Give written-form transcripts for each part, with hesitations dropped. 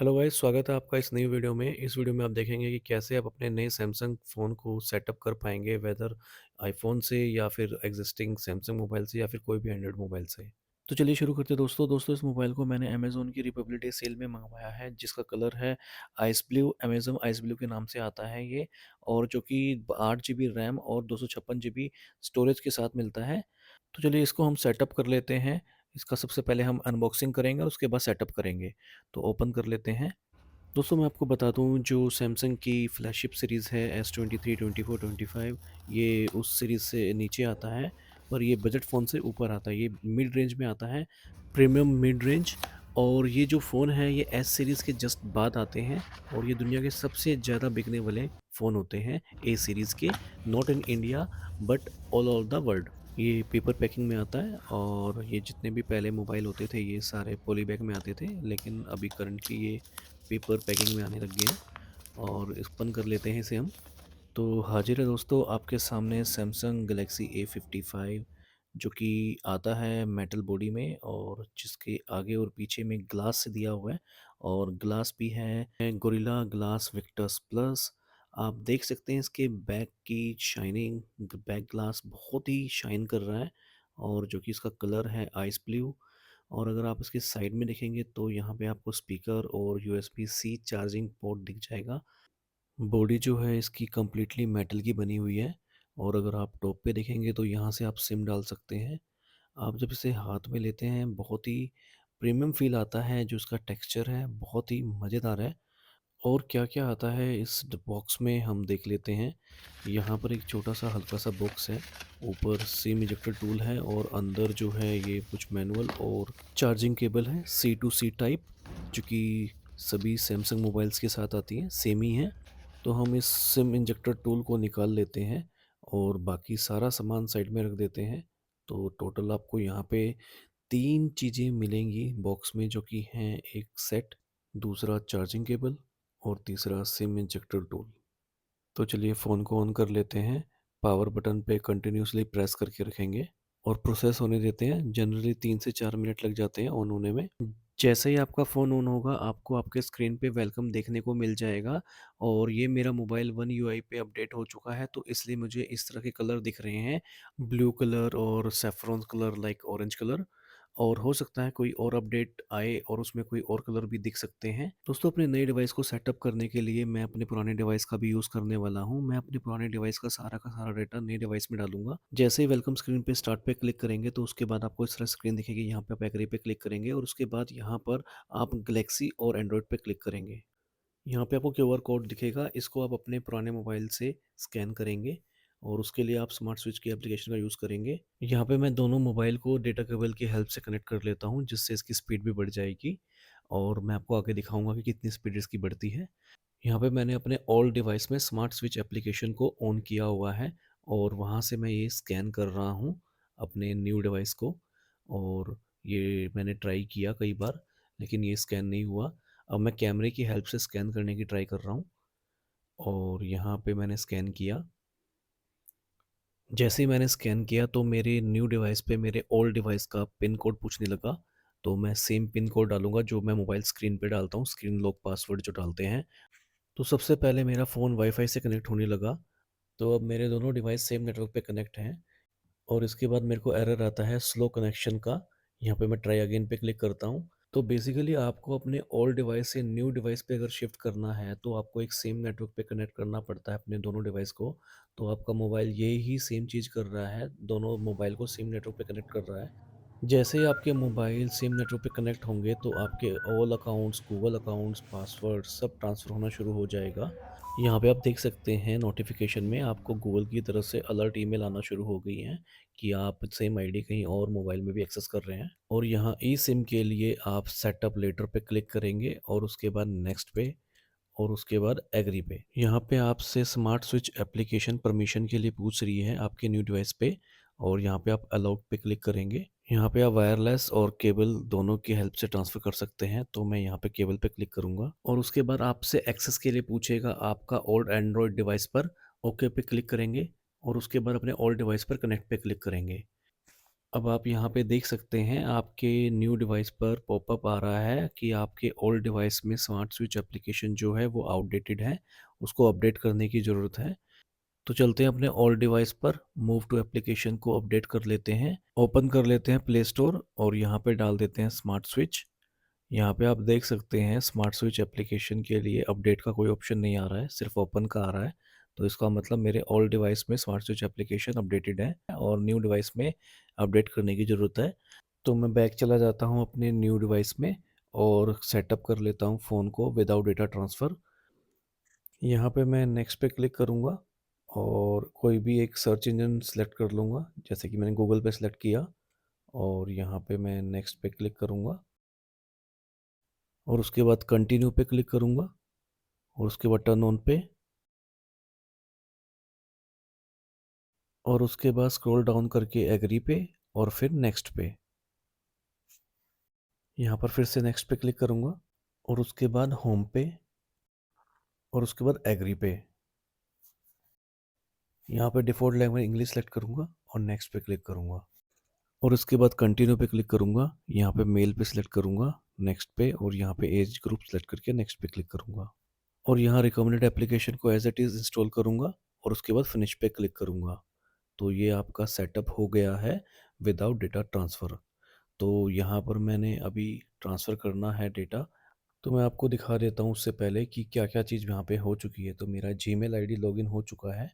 Hello guys, स्वागत है आपका इस नई वीडियो में। इस वीडियो में आप देखेंगे कि कैसे आप अपने नए सैमसंग फ़ोन को सेटअप कर पाएंगे, वेदर आईफ़ोन से या फिर एग्जिस्टिंग सैमसंग मोबाइल से या फिर कोई भी एंड्रॉयड मोबाइल से। तो चलिए शुरू करते हैं दोस्तों। इस मोबाइल को मैंने अमेज़न की रिपब्लिक डे सेल में मंगवाया है, जिसका कलर है ice blue. Amazon ice blue के नाम से आता है ये, और जो कि 8 जीबी रैम और 256 जीबी स्टोरेज के साथ मिलता है। तो चलिए इसको हम सेटअप कर लेते हैं। इसका सबसे पहले हम अनबॉक्सिंग करेंगे और उसके बाद सेटअप करेंगे। तो ओपन कर लेते हैं। दोस्तों मैं आपको बता दूं, जो सैमसंग की फ्लैगशिप सीरीज़ है S23, 24, 25, ये उस सीरीज़ से नीचे आता है, पर ये बजट फ़ोन से ऊपर आता है। ये मिड रेंज में आता है, प्रीमियम मिड रेंज। और ये जो फ़ोन है ये एस सीरीज़ के जस्ट बाद आते हैं, और ये दुनिया के सबसे ज़्यादा बिकने वाले फ़ोन होते हैं ए सीरीज़ के, not in India but all over the world. ये पेपर पैकिंग में आता है, और ये जितने भी पहले मोबाइल होते थे ये सारे पॉली बैग में आते थे, लेकिन अभी करंटली ये पेपर पैकिंग में आने लग गए हैं। और इस ओपन कर लेते हैं इसे हम। तो हाजिर है दोस्तों आपके सामने सैमसंग गैलेक्सी A55, जो कि आता है मेटल बॉडी में, और जिसके आगे और पीछे में ग्लास से दिया हुआ है, और ग्लास भी है गोरिल्ला ग्लास विक्टर्स प्लस। आप देख सकते हैं इसके बैक की शाइनिंग, बैक ग्लास बहुत ही शाइन कर रहा है, और जो कि इसका कलर है आइस ब्लू। और अगर आप इसके साइड में देखेंगे तो यहाँ पे आपको स्पीकर और USB C चार्जिंग पोर्ट दिख जाएगा। बॉडी जो है इसकी कम्प्लीटली मेटल की बनी हुई है, और अगर आप टॉप पे देखेंगे तो यहाँ से आप सिम डाल सकते हैं। आप जब इसे हाथ में लेते हैं बहुत ही प्रीमियम फील आता है, जो इसका टेक्सचर है बहुत ही मज़ेदार है। और क्या-क्या आता है इस बॉक्स में हम देख लेते हैं। यहाँ पर एक छोटा-सा हल्का-सा बॉक्स है, ऊपर सिम इजेक्टर टूल है, और अंदर जो है ये कुछ मैनुअल और चार्जिंग केबल है सी टू सी टाइप, जो कि सभी सैमसंग मोबाइल्स के साथ आती हैं, सेम ही है। तो हम इस सिम इंजेक्टर टूल को निकाल लेते हैं, और बाकी सारा सामान साइड में रख देते हैं। तो टोटल आपको यहाँ पे 3 चीज़ें मिलेंगी बॉक्स में, जो कि हैं एक सेट, दूसरा चार्जिंग केबल, और तीसरा सिम इंजेक्टर टूल। तो चलिए फ़ोन को ऑन कर लेते हैं। पावर बटन पे कंटिन्यूअसली प्रेस करके रखेंगे और प्रोसेस होने देते हैं। जनरली 3 से 4 मिनट लग जाते हैं ऑन होने में। जैसे ही आपका फ़ोन ऑन होगा, आपको आपके स्क्रीन पे वेलकम देखने को मिल जाएगा, और ये मेरा मोबाइल वन यूआई पे अपडेट हो चुका है, तो इसलिए मुझे इस तरह के कलर दिख रहे हैं, ब्लू कलर और saffron colour like orange colour. और हो सकता है कोई और अपडेट आए और उसमें कोई और कलर भी दिख सकते हैं। दोस्तों अपने नए डिवाइस को सेटअप करने के लिए मैं अपने पुराने डिवाइस का भी यूज़ करने वाला हूँ। मैं अपने पुराने डिवाइस का सारा डेटा नए डिवाइस में डालूँगा। जैसे ही वेलकम स्क्रीन पे स्टार्ट पे क्लिक करेंगे तो उसके बाद आपको इस तरह स्क्रीन दिखेगी। यहाँ पे आप एग्री पे क्लिक करेंगे, और उसके बाद यहाँ पर आप गैलेक्सी और एंड्रॉयड पे क्लिक करेंगे। यहाँ पे आपको क्यूआर कोड दिखेगा, इसको आप अपने पुराने मोबाइल से स्कैन करेंगे, और उसके लिए आप स्मार्ट स्विच की एप्लीकेशन का यूज़ करेंगे। यहाँ पे मैं दोनों मोबाइल को डेटा केबल की हेल्प से कनेक्ट कर लेता हूँ, जिससे इसकी स्पीड भी बढ़ जाएगी, और मैं आपको आगे दिखाऊंगा कि कितनी स्पीड इसकी बढ़ती है। यहाँ पे मैंने अपने ओल्ड डिवाइस में स्मार्ट स्विच एप्लीकेशन को ऑन किया हुआ है, और वहाँ से मैं ये स्कैन कर रहा हूँ अपने न्यू डिवाइस को। और ये मैंने ट्राई किया कई बार, लेकिन ये स्कैन नहीं हुआ। अब मैं कैमरे की हेल्प से स्कैन करने की ट्राई कर रहा हूँ, और यहाँ पे मैंने स्कैन किया। जैसे ही मैंने स्कैन किया तो मेरे न्यू डिवाइस पे मेरे ओल्ड डिवाइस का पिन कोड पूछने लगा। तो मैं सेम पिन कोड डालूँगा जो मैं मोबाइल स्क्रीन पे डालता हूँ, स्क्रीन लॉक पासवर्ड जो डालते हैं। तो सबसे पहले मेरा फ़ोन वाईफ़ाई से कनेक्ट होने लगा। तो अब मेरे दोनों डिवाइस सेम नेटवर्क पे कनेक्ट हैं, और इसके बाद मेरे को एरर आता है स्लो कनेक्शन का। यहाँ पे मैं ट्राई अगेन पे क्लिक करता हूँ। तो बेसिकली आपको अपने ओल्ड डिवाइस से न्यू डिवाइस पे अगर शिफ्ट करना है तो आपको एक सेम नेटवर्क पे कनेक्ट करना पड़ता है अपने दोनों डिवाइस को। तो आपका मोबाइल ये ही सेम चीज़ कर रहा है, दोनों मोबाइल को सेम नेटवर्क पे कनेक्ट कर रहा है। जैसे ही आपके मोबाइल सेम नेटवर्क पे कनेक्ट होंगे तो आपके all accounts, Google accounts, password सब ट्रांसफ़र होना शुरू हो जाएगा। यहाँ पे आप देख सकते हैं नोटिफिकेशन में आपको गूगल की तरफ से अलर्ट ईमेल आना शुरू हो गई हैं कि आप सेम आईडी कहीं और मोबाइल में भी एक्सेस कर रहे हैं। और यहाँ ई सिम के लिए आप सेटअप लेटर पे क्लिक करेंगे, और उसके बाद नेक्स्ट पे, और उसके बाद एग्री पे। यहाँ पे आपसे स्मार्ट स्विच एप्लीकेशन परमिशन के लिए पूछ रही है आपके न्यू डिवाइस पे, और यहाँ पे आप अलाउड पे क्लिक करेंगे। यहाँ पे आप वायरलेस और केबल दोनों की हेल्प से ट्रांसफ़र कर सकते हैं, तो मैं यहाँ पे केबल पे क्लिक करूँगा, और उसके बाद आपसे एक्सेस के लिए पूछेगा आपका ओल्ड एंड्रॉयड डिवाइस पर। ओके पे क्लिक करेंगे, और उसके बाद अपने ओल्ड डिवाइस पर कनेक्ट पे क्लिक करेंगे। अब आप यहाँ पे देख सकते हैं आपके न्यू डिवाइस पर पॉपअप आ रहा है कि आपके ओल्ड डिवाइस में स्मार्ट स्विच एप्लीकेशन जो है वो आउटडेटेड है, उसको अपडेट करने की ज़रूरत है। तो चलते हैं अपने ओल्ड डिवाइस पर, मूव टू एप्लीकेशन को अपडेट कर लेते हैं। ओपन कर लेते हैं प्ले स्टोर और यहाँ पे डाल देते हैं स्मार्ट स्विच। यहाँ पे आप देख सकते हैं स्मार्ट स्विच एप्लीकेशन के लिए अपडेट का कोई ऑप्शन नहीं आ रहा है, सिर्फ ओपन का आ रहा है। तो इसका मतलब मेरे ओल्ड डिवाइस में स्मार्ट स्विच एप्लीकेशन अपडेटेड है और न्यू डिवाइस में अपडेट करने की ज़रूरत है। तो मैं बैक चला जाता हूँ अपने न्यू डिवाइस में और सेटअप कर लेता हूँ फ़ोन को विदाउट डेटा ट्रांसफ़र। यहाँ पे मैं नेक्स्ट पे क्लिक करूँगा और कोई भी एक सर्च इंजन सेलेक्ट कर लूँगा, जैसे कि मैंने गूगल पे सेलेक्ट किया और यहाँ पे मैं नेक्स्ट पे क्लिक करूँगा और उसके बाद कंटिन्यू पे क्लिक करूँगा और उसके बाद टर्न ऑन पे और उसके बाद स्क्रॉल डाउन करके एग्री पे और फिर नेक्स्ट पे। यहाँ पर फिर से नेक्स्ट पे क्लिक करूँगा और उसके बाद होम पे और उसके बाद एग्री पे। यहाँ पे डिफ़ॉल्ट लैंग्वेज इंग्लिश सेलेक्ट करूँगा और नेक्स्ट पे क्लिक करूँगा और उसके बाद कंटिन्यू पे क्लिक करूँगा। यहाँ पे मेल पे सिलेक्ट करूँगा नेक्स्ट पे और यहाँ पे एज ग्रुप सेलेक्ट करके नेक्स्ट पे क्लिक करूँगा और यहाँ रिकमेंडेड एप्लीकेशन को एज इट इज़ इंस्टॉल करूँगा और उसके बाद फिनिश पे क्लिक करूँगा। तो ये आपका सेटअप हो गया है विदाउट डेटा ट्रांसफ़र। तो यहाँ पर मैंने अभी ट्रांसफ़र करना है डेटा, तो मैं आपको दिखा देता हूँ उससे पहले कि क्या-क्या चीज़ यहाँ पे हो चुकी है। तो मेरा जीमेल आईडी लॉगिन हो चुका है,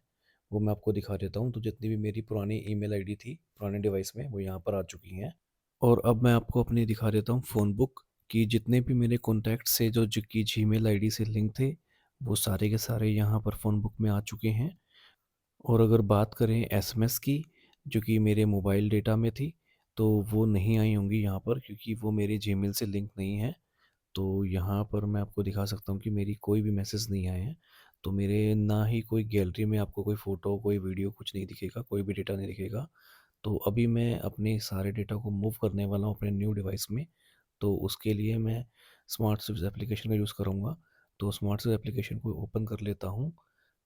वो मैं आपको दिखा देता हूँ। तो जितनी भी मेरी पुरानी ईमेल आईडी थी, पुराने डिवाइस में, वो यहाँ पर आ चुकी हैं। और अब मैं आपको अपनी दिखा देता हूँ फ़ोन बुक कि जितने भी मेरे कॉन्टैक्ट से जो जी की जीमेल आईडी से लिंक थे, वो सारे के सारे यहाँ पर फ़ोन बुक में आ चुके हैं। और अगर बात करें एसएमएस की, जो कि मेरे मोबाइल डेटा में थी, तो वो नहीं आई होंगी यहाँ पर क्योंकि वो मेरे जीमेल से लिंक नहीं है। तो यहाँ पर मैं आपको दिखा सकता हूँ कि मेरी कोई भी मैसेज नहीं आए हैं। तो मेरे ना ही कोई गैलरी में आपको कोई फ़ोटो, कोई वीडियो कुछ नहीं दिखेगा, कोई भी डेटा नहीं दिखेगा। तो अभी मैं अपने सारे डेटा को मूव करने वाला हूँ अपने न्यू डिवाइस में। तो उसके लिए मैं स्मार्ट स्विच एप्लीकेशन का यूज़ करूँगा। तो स्मार्ट स्विच एप्लीकेशन को ओपन कर लेता हूँ।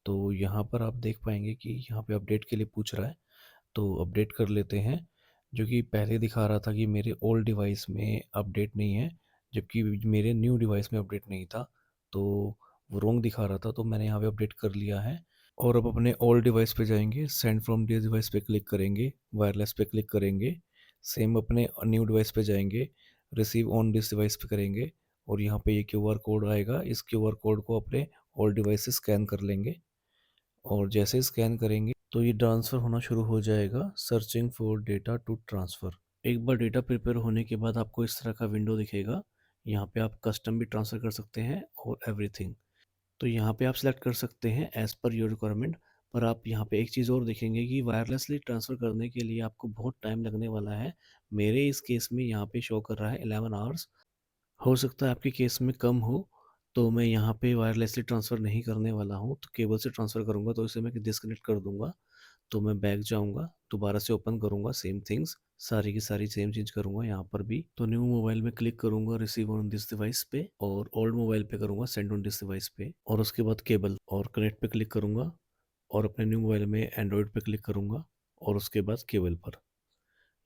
तो यहाँ पर आप देख पाएँगे कि यहाँ पे अपडेट के लिए पूछ रहा है, तो अपडेट कर लेते हैं। जो कि पहले दिखा रहा था कि मेरे ओल्ड डिवाइस में अपडेट नहीं है, जबकि मेरे न्यू डिवाइस में अपडेट नहीं था। तो वो रॉन्ग दिखा रहा था, तो मैंने यहाँ पे अपडेट कर लिया है। और अब अपने ओल्ड डिवाइस पे जाएँगे, सेंड फ्रॉम दिस डिवाइस पे क्लिक करेंगे, वायरलेस पे क्लिक करेंगे। सेम अपने न्यू डिवाइस पे जाएँगे, रिसीव ऑन दिस डिवाइस पे करेंगे और यहाँ पे ये क्यूआर कोड आएगा, इस क्यूआर कोड को अपने ओल्ड डिवाइस से स्कैन कर लेंगे और जैसे ही स्कैन करेंगे तो ये ट्रांसफ़र होना शुरू हो जाएगा, searching for data to transfer. एक बार डेटा प्रिपेयर होने के बाद आपको इस तरह का विंडो दिखेगा। यहाँ पे आप कस्टम भी ट्रांसफ़र कर सकते हैं और एवरीथिंग। तो यहाँ पे आप सेलेक्ट कर सकते हैं एज़ पर योर रिक्वायरमेंट। पर आप यहाँ पे एक चीज़ और देखेंगे कि वायरलेसली ट्रांसफ़र करने के लिए आपको बहुत टाइम लगने वाला है। मेरे इस केस में यहाँ पे शो कर रहा है 11 आवर्स। हो सकता है आपके केस में कम हो, तो मैं यहाँ पे वायरलेसली ट्रांसफ़र नहीं करने वाला हूँ, तो केबल से ट्रांसफ़र करूँगा, तो इसे मैं डिस्कनेक्ट कर दूँगा। तो मैं बैक जाऊँगा, दोबारा से ओपन करूँगा, सेम थिंग्स, सारी की सारी सेम चीज़ करूँगा यहाँ पर भी। तो न्यू मोबाइल में क्लिक करूँगा रिसीव ऑन दिस डिवाइस पे और ओल्ड मोबाइल पे करूँगा सेंड ऑन दिस डिवाइस पे और उसके बाद केबल और कनेक्ट पे क्लिक करूँगा और अपने न्यू मोबाइल में एंड्रॉयड पे क्लिक करूँगा और उसके बाद केबल पर।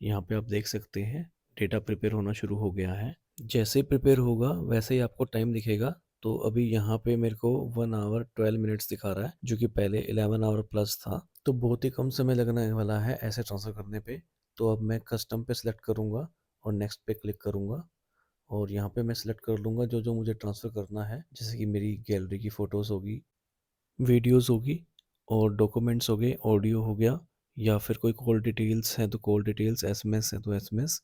यहाँ पे आप देख सकते हैं डेटा प्रिपेयर होना शुरू हो गया है। जैसे ही प्रिपेयर होगा वैसे ही आपको टाइम दिखेगा। तो अभी यहाँ पे मेरे को 1 आवर 12 मिनट्स दिखा रहा है, जो कि पहले 11 आवर प्लस था। तो बहुत ही कम समय लगने वाला है ऐसे ट्रांसफ़र करने पे। तो अब मैं कस्टम पे सिलेक्ट करूँगा और नेक्स्ट पे क्लिक करूँगा और यहाँ पे मैं सिलेक्ट कर लूँगा जो-जो मुझे ट्रांसफ़र करना है। जैसे कि मेरी गैलरी की फ़ोटोज़ होगी, वीडियोज़ होगी और डॉक्यूमेंट्स हो गए, ऑडियो हो गया या फिर कोई कॉल डिटेल्स हैं तो कॉल डिटेल्स, एसएमएस है तो एसएमएस।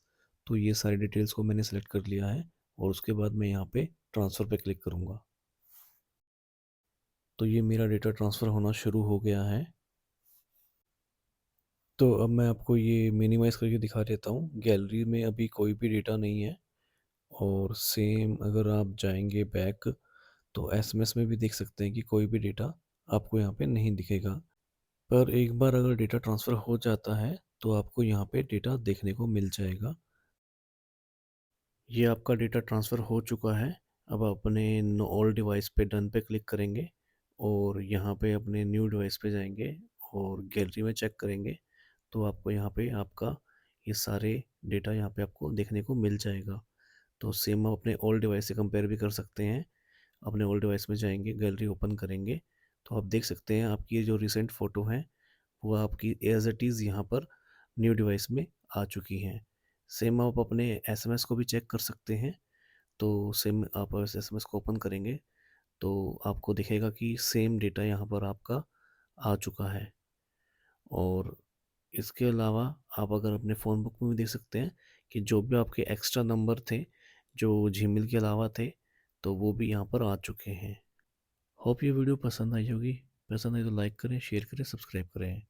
तो ये सारी डिटेल्स को मैंने सेलेक्ट कर लिया है और उसके बाद मैं यहाँ पे ट्रांसफ़र पे क्लिक करूँगा। तो ये मेरा डेटा ट्रांसफ़र होना शुरू हो गया है। तो अब मैं आपको ये मिनिमाइज़ करके दिखा देता हूँ। गैलरी में अभी कोई भी डेटा नहीं है और सेम अगर आप जाएँगे बैक तो एसएमएस में भी देख सकते हैं कि कोई भी डेटा आपको यहाँ पे नहीं दिखेगा। पर एक बार अगर डेटा ट्रांसफ़र हो जाता है, तो आपको यहाँ पे डेटा देखने को मिल जाएगा। ये आपका डेटा ट्रांसफ़र हो चुका है। अब अपने ओल्ड डिवाइस पे डन पे क्लिक करेंगे और यहाँ पे अपने न्यू डिवाइस पे जाएँगे और गैलरी में चेक करेंगे, तो आपको यहाँ पे आपका ये सारे डेटा यहाँ पे आपको देखने को मिल जाएगा। तो सेम आप अपने ओल्ड डिवाइस से कंपेयर भी कर सकते हैं। अपने ओल्ड डिवाइस में जाएँगे, गैलरी ओपन करेंगे, तो आप देख सकते हैं आपकी ये जो रिसेंट फ़ोटो हैं, वो आपकी एज़ इट इज़ यहाँ पर न्यू डिवाइस में आ चुकी हैं। सेम आप अपने एसएमएस को भी चेक कर सकते हैं। तो सेम आप इस एसएमएस को ओपन करेंगे, तो आपको दिखेगा कि सेम डेटा यहाँ पर आपका आ चुका है। और इसके अलावा आप अगर अपने फ़ोन बुक में भी देख सकते हैं कि जो भी आपके एक्स्ट्रा नंबर थे, जो जीमेल के अलावा थे, तो वो भी यहाँ पर आ चुके हैं। होप ये वीडियो पसंद आई होगी। पसंद आई तो लाइक करें, शेयर करें, सब्सक्राइब करें।